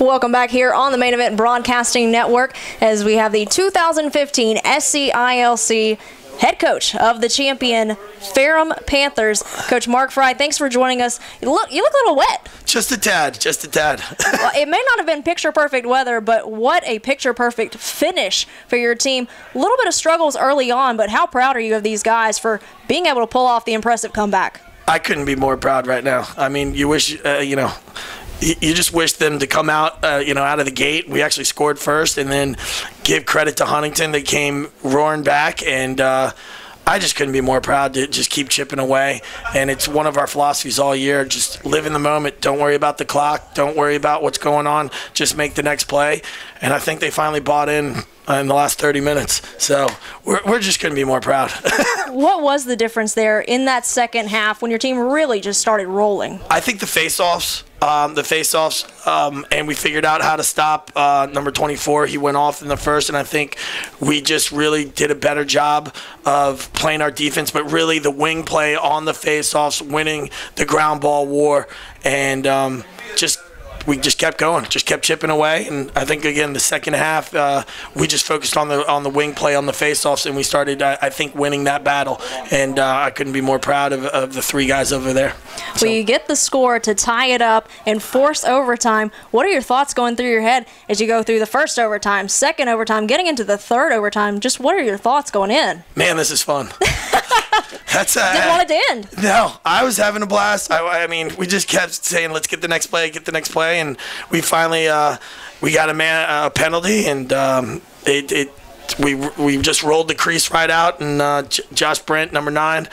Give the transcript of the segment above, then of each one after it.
Welcome back here on the Main Event Broadcasting Network as we have the 2015 SEILC head coach of the champion Ferrum Panthers, Coach Mark Frey. Thanks for joining us. You look a little wet. Just a tad, just a tad. Well, it may not have been picture-perfect weather, but what a picture-perfect finish for your team. A little bit of struggles early on, but how proud are you of these guys for being able to pull off the impressive comeback? I couldn't be more proud right now. I mean, you wish, you just wish them to come out, out of the gate. We actually scored first, and then give credit to Huntington. They came roaring back, and I just couldn't be more proud to just keep chipping away. And it's one of our philosophies all year. Just live in the moment. Don't worry about the clock. Don't worry about what's going on. Just make the next play. And I think they finally bought in the last 30 minutes. So we're just going to be more proud. What was the difference there in that second half when your team really just started rolling? I think the face-offs. And we figured out how to stop number 24. He went off in the first, and I think we just really did a better job of playing our defense, but really the wing play on the face-offs, winning the ground ball war, and we just kept going, just kept chipping away. And I think, again, the second half, we just focused on the wing play, on the face-offs, and we started, I think, winning that battle. And I couldn't be more proud of the three guys over there. So you get the score to tie it up and force overtime. What are your thoughts going through your head as you go through the first overtime, second overtime, getting into the third overtime? Just what are your thoughts going in? Man, this is fun. Didn't want it to end. No, I was having a blast. I mean, we just kept saying, let's get the next play, and we finally we got a penalty, and we just rolled the crease right out, and Josh Brent, number 9,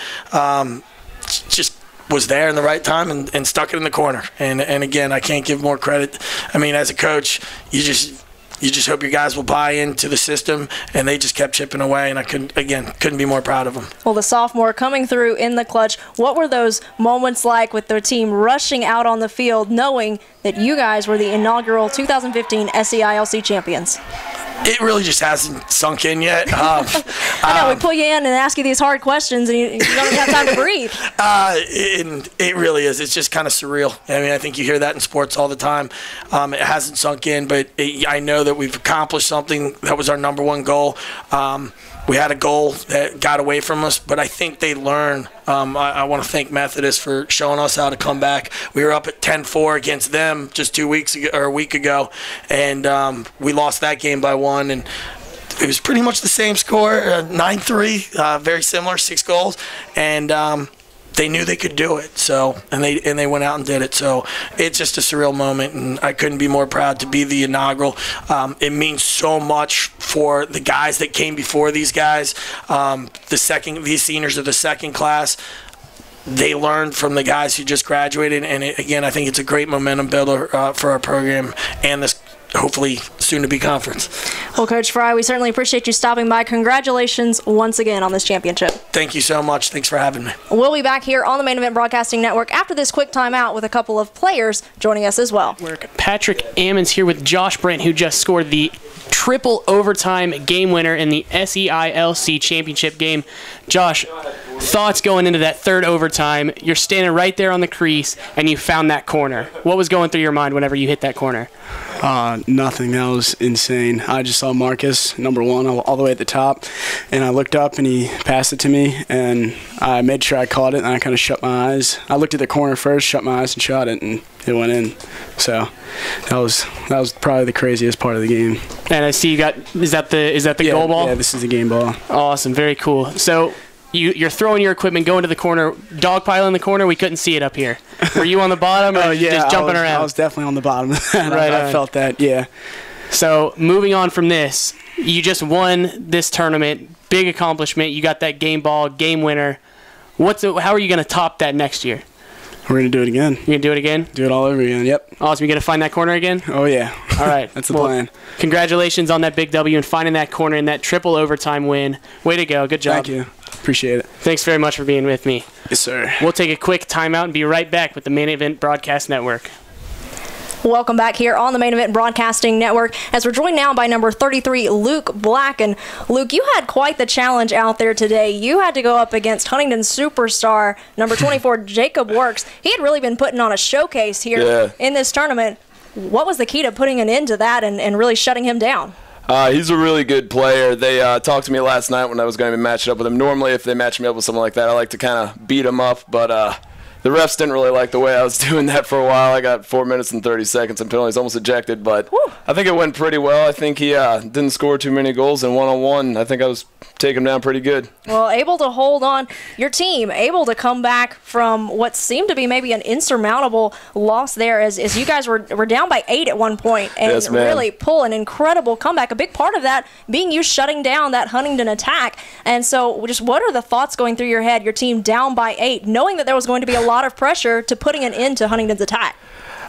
just was there in the right time and stuck it in the corner. And again, I can't give more credit. I mean, as a coach, you just hope your guys will buy into the system, and they just kept chipping away, and I couldn't be more proud of them. Well, the sophomore coming through in the clutch, what were those moments like with their team rushing out on the field knowing that you guys were the inaugural 2015 SEILC champions? It really just hasn't sunk in yet. I know, we pull you in and ask you these hard questions, and you don't even have time to breathe. It really is. It's just kind of surreal. I mean, I think you hear that in sports all the time. It hasn't sunk in, but I know that we've accomplished something. That was our number one goal. We had a goal that got away from us, but I think they learn. I want to thank Methodist for showing us how to come back. We were up at 10-4 against them just 2 weeks ago, or a week ago, and we lost that game by 1. And it was pretty much the same score, 9-3, very similar, 6 goals, and they knew they could do it. So and they went out and did it. So it's just a surreal moment, and I couldn't be more proud to be the inaugural. It means so much for the guys that came before these guys. These seniors are the second class. They learned from the guys who just graduated, and again, I think it's a great momentum builder for our program and this hopefully soon-to-be conference. Well, Coach Frey, we certainly appreciate you stopping by. Congratulations once again on this championship. Thank you so much. Thanks for having me. We'll be back here on the Main Event Broadcasting Network after this quick timeout with a couple of players joining us as well. Patrick Ammons here with Josh Brent, who just scored the triple overtime game winner in the SEILC championship game. Josh, thoughts going into that third overtime? You're standing right there on the crease, and you found that corner. What was going through your mind whenever you hit that corner? Nothing. That was insane. I just saw Marcus, number 1, all the way at the top, and I looked up and he passed it to me, and I made sure I caught it, and I kind of shut my eyes. I looked at the corner first, shut my eyes, and shot it, and it went in. So that was probably the craziest part of the game. And I see you got, is that the goal ball? Yeah, this is the game ball. Awesome, very cool. So you're throwing your equipment, going to the corner, dogpile in the corner. We couldn't see it up here. Were you on the bottom or just jumping around? I was definitely on the bottom. Right, I felt that, yeah. So moving on from this, you just won this tournament, big accomplishment. You got that game ball, game winner. How are you going to top that next year? We're going to do it again. You're going to do it again? Do it all over again, yep. Awesome. You're going to find that corner again? Oh, yeah. All right. That's the plan. Congratulations on that big W and finding that corner and that triple overtime win. Way to go. Good job. Thank you. Appreciate it. Thanks very much for being with me. Yes, sir. We'll take a quick timeout and be right back with the Main Event Broadcast Network. Welcome back here on the Main Event Broadcasting Network as we're joined now by number 33, Luke Black. And Luke, you had quite the challenge out there today. You had to go up against Huntington superstar number 24, Jacob Works. He had really been putting on a showcase here in this tournament. What was the key to putting an end to that and really shutting him down? He's a really good player. They talked to me last night when I was going to be matched up with him. Normally, if they match me up with someone like that, I like to kind of beat him up, but the refs didn't really like the way I was doing that for a while. I got 4 minutes and 30 seconds and penalties, almost ejected, but I think it went pretty well. I think he didn't score too many goals, and one-on-one, I think I was taking him down pretty good. Well, able to hold on, your team able to come back from what seemed to be maybe an insurmountable loss there as you guys were down by 8 at one point and yes, really pull an incredible comeback. A big part of that being you shutting down that Huntington attack. And so just what are the thoughts going through your head, your team down by 8, knowing that there was going to be a lot of pressure to putting an end to Huntington's attack?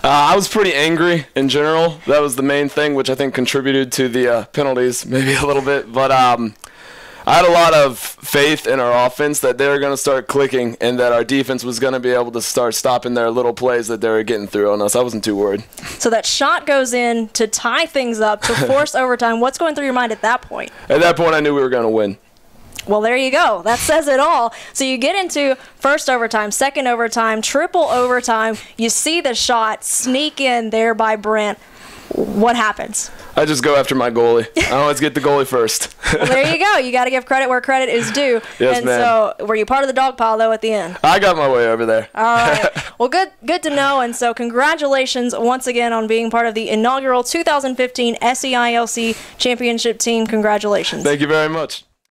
I was pretty angry in general. That was the main thing, which I think contributed to the penalties maybe a little bit. But I had a lot of faith in our offense that they were going to start clicking and that our defense was going to be able to start stopping their little plays that they were getting through on us. I wasn't too worried. So that shot goes in to tie things up, to force overtime. What's going through your mind at that point? At that point, I knew we were going to win. Well, there you go. That says it all. So you get into first overtime, second overtime, triple overtime. You see the shot sneak in there by Brent. What happens? I just go after my goalie. I always get the goalie first. Well, there you go. You got to give credit where credit is due. Yes, and ma'am. so were you part of the dog pile, though, at the end? I got my way over there. All right. Well, good to know. And so congratulations once again on being part of the inaugural 2015 SEILC championship team. Congratulations. Thank you very much.